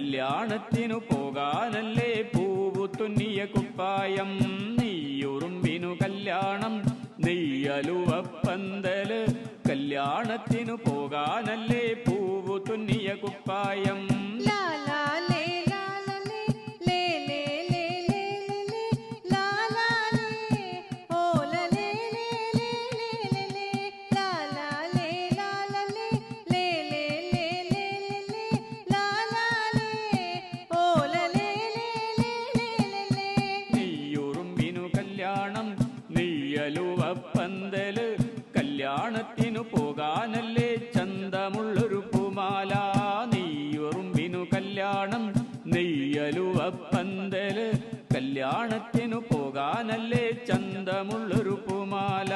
കല്യാണത്തിനു പോകാനല്ലേ പൂവു തുന്നിയ കുപ്പായം. നെയ്യുറുമ്പിനു കല്യാണം നെയ്യലുവപ്പന്തല്. കല്യാണത്തിനു പോകാനല്ലേ പൂവു തുന്നിയ കുപ്പായം. നെയ്യലുവപ്പന്തല്. കല്യാണത്തിനു പോകാനല്ലേ ചന്തമുള്ളൊരു പൂമാല. നെയ്യുറുമ്പിനു കല്യാണം നെയ്യലുവപ്പന്തല്. കല്യാണത്തിനു പോകാനല്ലേ ചന്തമുള്ളൊരു പൂമാല.